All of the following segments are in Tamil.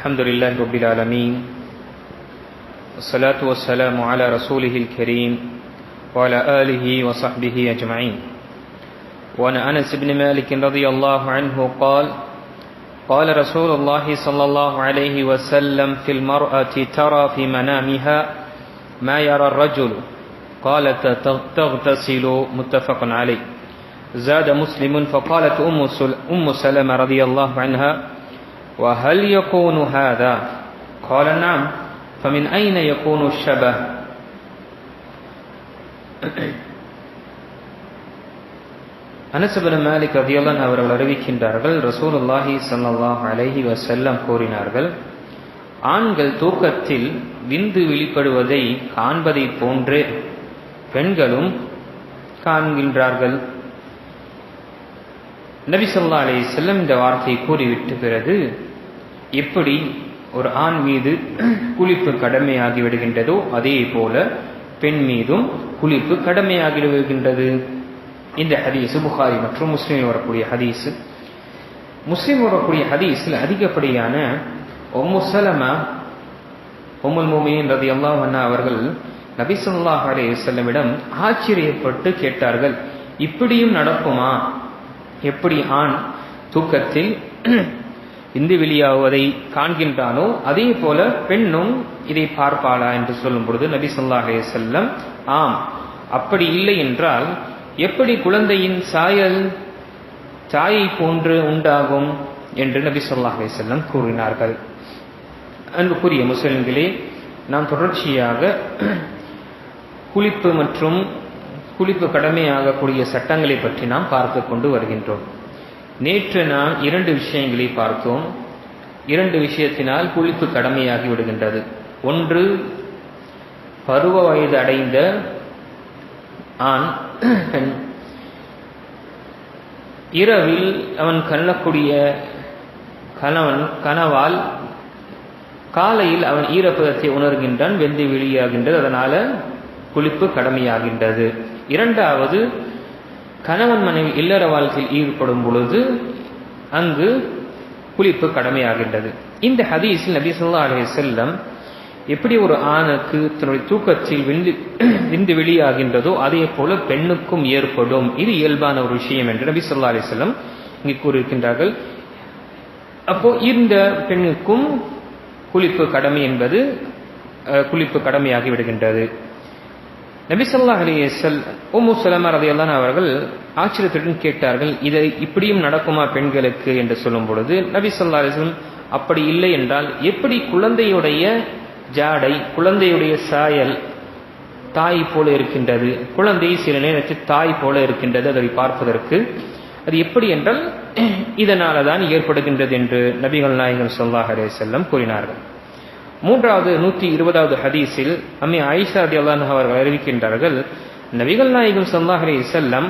الحمد لله رب العالمين والصلاة والسلام على رسوله الكريم وعلى آله وصحبه أجمعين. وعن أنس بن مالك رضي الله عنه قال قال رسول الله صلى الله عليه وسلم في المرأة ترى في منامها ما يرى الرجل قالت تغتسل متفق عليه. زاد مسلم فقالت أم سلمة رضي الله عنها وهل يكون هذا؟ قال نعم فمن أين يكون الشبه؟ அனஸ் இப்னு மாலிக் ரலியல்லாஹு அன்ஹு அவர்கள் அறிவிக்கின்றார்கள், ரசூலுல்லாஹி ஸல்லல்லாஹு அலைஹி வஸல்லம் கூறினார்கள், ஆண்கள் தூக்கத்தில் விந்து வெளிப்படுவதை காண்பதை போன்றே பெண்களும் காண்கின்றார்கள். நபி ஸல்லல்லாஹு அலைஹி வஸல்லம் இந்த வார்த்தையை கூறிவிட்ட பிறகு, எப்படி ஒரு ஆண் மீது குளிப்பு கடமையாகி விடுகின்றதோ அதே போல பெண் மீதும் குளிப்பு கடமையாகி விடுகின்றது. இந்த ஹதீஸ் புகாரி மற்றும் முஸ்லிமில் வரக்கூடிய ஹதீஸ். முஸ்லிம் வரக்கூடிய ஹதீஸில் அதிகப்படியான உம்மு சலமா உம்முல் முஃமினீன் ரலியல்லாஹு அன்ஹா அவர்கள் நபி ஸல்லல்லாஹு அலைஹி வஸல்லமிடம் ஆச்சரியப்பட்டு கேட்டார்கள், இப்படியும் நடக்குமா? எப்படி ஆண் தூக்கத்தில் விந்து வெளியாவதை காண்கின்றானோ அதே போல பெண்ணும் இதை பார்ப்பாளா என்று சொல்லும் பொழுது நபி ஸல்லல்லாஹு அலைஹி வஸல்லம், ஆம், அப்படி இல்லை என்றால் எப்படி குழந்தையின் சாயல் தாயை போன்று உண்டாகும் என்று நபி ஸல்லல்லாஹு அலைஹி வஸல்லம் கூறினார்கள். அன்புக்குரிய முஸ்லிம்களே, நாம் தொடர்ச்சியாக குளிப்பு மற்றும் குளிப்பு கடமையாகக்கூடிய சட்டங்களை பற்றி நாம் பார்த்து கொண்டு வருகின்றோம். நேற்று நாம் 2 விஷயங்களை பார்த்தோம். 2 விஷயத்தினால் குளிப்பு கடமையாகி விடுகின்றது. ஒன்று, பருவ வயது அடைந்த ஆண் பெண் இரவில் அவன் கண்ணக்கூடிய கனவால் காலையில் அவன் ஈரப்பதத்தை உணர்கின்றான், வெந்து வெளியாகின்றது, அதனால குளிப்பு கடமையாகின்றது. இரண்டாவது, கணவன் மனைவி இல்லற வாழ்க்கையில் ஈடுபடும் பொழுது அங்கு குளிப்பு கடமையாகின்றது. இந்த ஹதீஸில் நபி ஸல்லல்லாஹு அலைஹி வஸல்லம் எப்படி ஒரு ஆணுக்கு தன்னுடைய தூக்கத்தில் விந்து வெளியாகின்றதோ அதே போல பெண்ணுக்கும் ஏற்படும், இது இயல்பான ஒரு விஷயம் என்று நபி ஸல்லல்லாஹு அலைஹி வஸல்லம் இங்கு கூறியிருக்கின்றார்கள். அப்போ இந்த பெண்ணுக்கும் குளிப்பு கடமை என்பது குளிப்பு கடமையாகி விடுகின்றது. நபி ஸல்லல்லாஹு அலைஹி வஸல்லம் உம்மு சலமா ரலியல்லாஹு அன்ஹா அவர்கள் ஆச்சரியத்துடன் கேட்டார்கள், இதை இப்படியும் நடக்குமா பெண்களுக்கு என்று சொல்லும் பொழுது நபி ஸல்லல்லாஹு அலைஹி வஸல்லம், அப்படி இல்லை என்றால் எப்படி குழந்தையுடைய ஜாடை, குழந்தையுடைய சாயல் தாய் போல இருக்கின்றது, குழந்தை சில நேரத்தில் தாய் போல இருக்கின்றது அதை பார்ப்பதற்கு, அது எப்படி என்றால் இதனால தான் ஏற்படுகின்றது என்று நபிகள் நாயகம் ஸல்லல்லாஹு அலைஹி வஸல்லம் கூறினார்கள். மூன்றாவது 120வது ஹதீஸில் அம்மி ஆயிஷா ரலியல்லாஹு அன்ஹா அவர்கள் அறிவிக்கின்றார்கள், நபிகள் நாயகம் ஸல்லல்லாஹு அலைஹி வஸல்லம்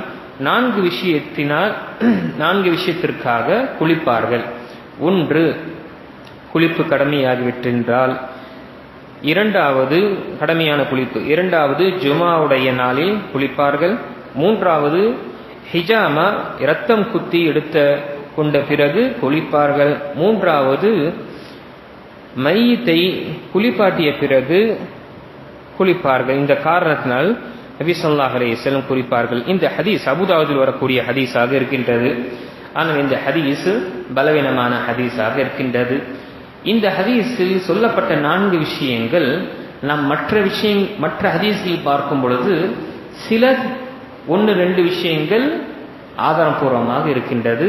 4 விஷயத்திற்காக குளிப்பார்கள். ஒன்று, குளிப்பு கடமையாகிவிட்டென்றால், இரண்டாவது கடமையான குளிப்பு, இரண்டாவது ஜுமாவுடைய நாளில் குளிப்பார்கள், மூன்றாவது ஹிஜாமா இரத்தம் குத்தி எடுத்த கொண்ட பிறகு குளிப்பார்கள், மூன்றாவது மையத்தை குளிப்பாட்டிய பிறகு குளிப்பார்கள். இந்த காரணத்தினால் நபி ஸல்லல்லாஹு அலைஹி வஸல்லம் குறிப்பார்கள். இந்த ஹதீஸ் அபூதாவுதில் வரக்கூடிய ஹதீஸாக இருக்கின்றது. ஆனால் இந்த ஹதீஸ் பலவீனமான ஹதீஸாக இருக்கின்றது. இந்த ஹதீஸில் சொல்லப்பட்ட 4 விஷயங்கள் நாம் மற்ற ஹதீஸ்களில் பார்க்கும் பொழுது சில 1-2 விஷயங்கள் ஆதாரபூர்வமாக இருக்கின்றது.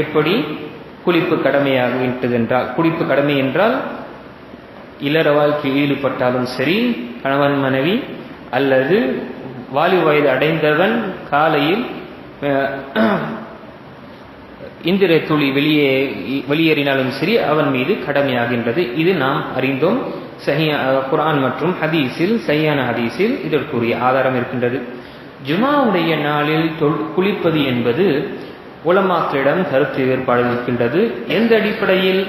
எப்படி குளிப்பு கடமையாகிவிட்டது என்றால், குளிப்பு கடமை என்றால் இல்லற வாழ்க்கையில் ஈடுபட்டாலும் சரி, கணவன் மனைவி அல்லது வாலிப வயது அடைந்தவன் காலையில் இந்திரிய துளி வெளியேறினாலும் சரி அவன் மீது கடமையாகின்றது. இது நாம் அறிந்தோம். குர்ஆன் மற்றும் ஹதீஸில், சஹீஹான ஹதீஸில் இதற்குரிய ஆதாரம் இருக்கின்றது. ஜுமாவுடைய நாளில் குளிப்பது என்பது உலமாக்களிடம் கருத்து வேறுபாடு இருக்கின்றது. எந்த அடிப்படையில்?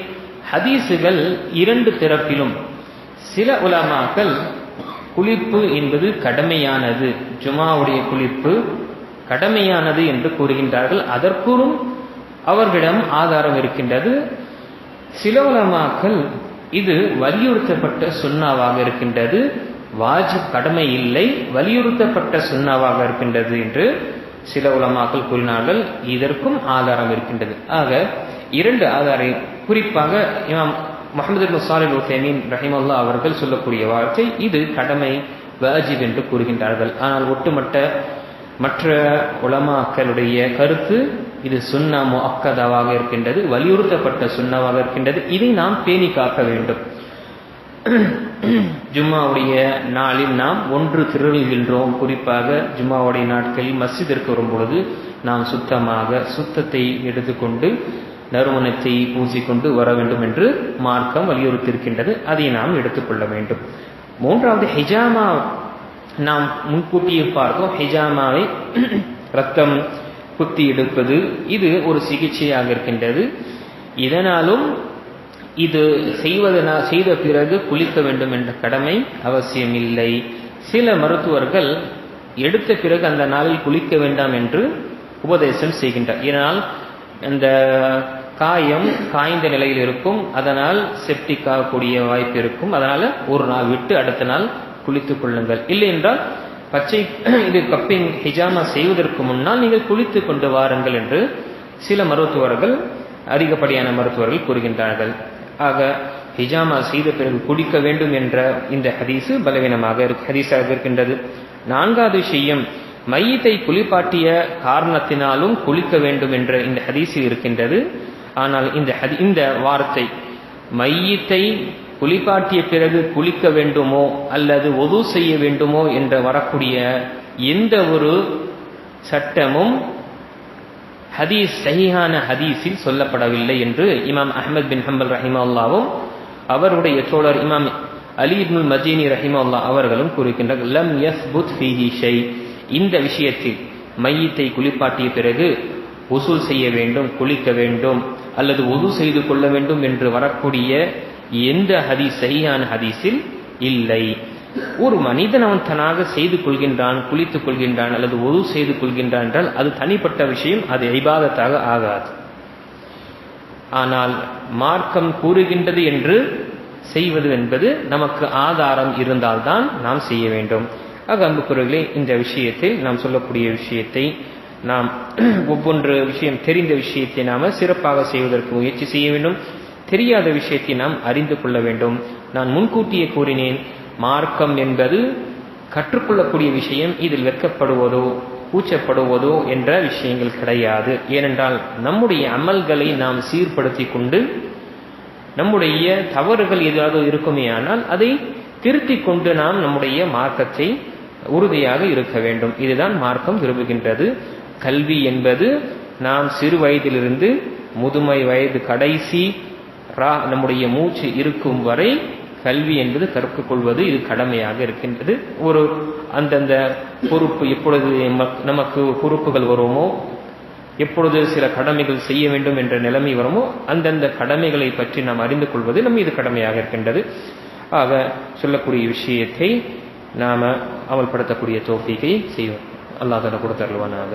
ஹதீஸுகள் 2 தரப்பிலும். சில உலமாக்கள் குளிப்பு என்பது கடமையானது, ஜுமாவுடைய குளிப்பு கடமையானது என்று கூறுகின்றார்கள். அதற்கும் அவர்களிடம் ஆதாரம் இருக்கின்றது. சில உலமாக்கள் இது வலியுறுத்தப்பட்ட சுன்னாவாக இருக்கின்றது, வாஜிப் கடமை இல்லை, வலியுறுத்தப்பட்ட சுன்னாவாக இருக்கின்றது என்று சில உலமாக்கள் கூறினார்கள். இதற்கும் ஆதாரம் இருக்கின்றது. ஆக இரண்டு ஆதாரம், குறிப்பாக இமாம் முஹம்மது இப்னு ஸாலிஹ் அல் உஸைமீன் ரஹிமஹுல்லாஹ் அவர்கள் சொல்லக்கூடிய வார்த்தை இது கடமை வாஜிப் என்று கூறுகின்றார்கள். ஆனால் ஒட்டுமொத்த மற்ற உலமாக்களுடைய கருத்து இது சுன்னா முஅக்கதாவாக இருக்கின்றது, வலியுறுத்தப்பட்ட சுன்னாவாக இருக்கின்றது. இதை நாம் பேணி காக்க வேண்டும். ஜும்மாவுடைய நாளில் நாம் ஒன்று திரள்கின்றோம். குறிப்பாக ஜும்மாவுடைய நாட்களில் மஸ்ஜிதிற்கு வரும்பொழுது நாம் சுத்தத்தை எடுத்துக்கொண்டு நறுமணத்தை பூசிக்கொண்டு வர வேண்டும் என்று மார்க்கம் வலியுறுத்தியிருக்கின்றது. அதை நாம் எடுத்துக்கொள்ள வேண்டும். மூன்றாவது ஹிஜாமா, நாம் முன்கூட்டியே பார்த்தோம். ஹிஜாமாவை ரத்தம் குத்தி எடுப்பது இது ஒரு சிகிச்சையாக இருக்கின்றது. இதனாலும் இது செய்த பிறகு குளிக்க வேண்டும் என்ற கடமை அவசியமில்லை. சில மருத்துவர்கள் எடுத்த பிறகு அந்த நாளில் குளிக்க வேண்டாம் என்று உபதேசம் செய்கின்றார். இதனால் அந்த காயம் காய்ந்த நிலையில் இருக்கும், அதனால் செப்டிக் ஆகக்கூடிய வாய்ப்பு இருக்கும். அதனால ஒரு நாள் விட்டு அடுத்த நாள் குளித்துக் கொள்ளுங்கள். இல்லை என்றால் பச்சை இது கப்பிங் ஹிஜாமா செய்வதற்கு முன்னால் நீங்கள் குளித்துக் கொண்டு வாருங்கள் என்று சில மருத்துவர்கள், அதிகப்படியான மருத்துவர்கள் கூறுகின்றார்கள். ஆக ஹிஜாமா செய்த பிறகு குடிக்க வேண்டும் என்ற இந்த ஹதீஸு பலவீனமாக ஹதீஸாக இருக்கின்றது. நான்காவது விஷயம், மையத்தை குளிப்பாட்டிய காரணத்தினாலும் குளிக்க வேண்டும் என்ற இந்த ஹதீஸில் இருக்கின்றது. ஆனால் இந்த வார்த்தை மையத்தை குளிப்பாட்டிய பிறகு குளிக்க வேண்டுமோ அல்லது ஒது செய்ய வேண்டுமோ என்ற வரக்கூடிய எந்த ஒரு சட்டமும் ஹதீஸ் சஹீஹான ஹதீஸில் சொல்லப்படவில்லை என்று இமாம் அஹ்மத் பின் ஹம்பல் ரஹிமஹுல்லாவும் அவருடைய தோழர் இமாம் அலி இப்னுல் மதீனி ரஹிமஹுல்லாஹ் அவர்களும் கூறுகின்றார்கள், லம் யஸ்புத் ஃபீஹி ஷை, இந்த விஷயத்தில் மையத்தை குளிப்பாட்டிய பிறகு உசூல் செய்ய வேண்டும், குளிக்க வேண்டும் அல்லது உது செய்து கொள்ள வேண்டும் என்று வரக்கூடிய எந்த ஹதீஸ் சஹீஹான ஹதீஸில் இல்லை. ஒரு மனிதன் அவன் தனாக செய்து கொள்கின்றான், குளித்துக் கொள்கின்றான் அல்லது உது செய்து கொள்கின்றான் என்றால் அது தனிப்பட்ட விஷயம், அது இபாதத்தாக ஆகாது. ஆனால் மார்க்கம் கூறுகின்றது என்று செய்வது என்பது நமக்கு ஆதாரம் இருந்தால்தான் நாம் செய்ய வேண்டும். ஆக அன்புக்குரியவர்களே, இந்த விஷயத்தில் நாம் சொல்லக்கூடிய விஷயத்தை நாம் ஒவ்வொன்று விஷயம் தெரிந்த விஷயத்தை நாம சிறப்பாக செய்வதற்கு முயற்சி செய்ய வேண்டும். தெரியாத விஷயத்தை நாம் அறிந்து கொள்ள வேண்டும். நான் முன்கூட்டியே கூறினேன், மார்க்கம் என்பது கற்றுக்கொள்ளக்கூடிய விஷயம். இதில் வெட்கப்படுவதோ கூச்சப்படுவதோ என்ற விஷயங்கள் கிடையாது. ஏனென்றால் நம்முடைய அமல்களை நாம் சீர்படுத்தி கொண்டு நம்முடைய தவறுகள் ஏதாவது இருக்குமே ஆனால் அதை திருத்திக் கொண்டு நாம் நம்முடைய மார்க்கத்தை உறுதியாக இருக்க வேண்டும். இதுதான் மார்க்கம் விரும்புகின்றது. கல்வி என்பது நாம் சிறு வயதிலிருந்து முதுமை வயது கடைசி நம்முடைய மூச்சு இருக்கும் வரை கல்வி என்பது கற்றுக்கொள்வது இது கடமையாக இருக்கின்றது. ஒரு அந்தந்த பொறுப்பு எப்பொழுது நமக்கு பொறுப்புகள் வருமோ, எப்பொழுது சில கடமைகள் செய்ய வேண்டும் என்ற நிலைமை வருமோ அந்தந்த கடமைகளை பற்றி நாம் அறிந்து கொள்வது நம் இது கடமையாக இருக்கின்றது. ஆக சொல்லக்கூடிய விஷயத்தை நாம அமல்படுத்தக்கூடிய தௌஃபீகை செய்வோம். அல்லாஹ் தஆலா கொடுத்தருள்வானாக.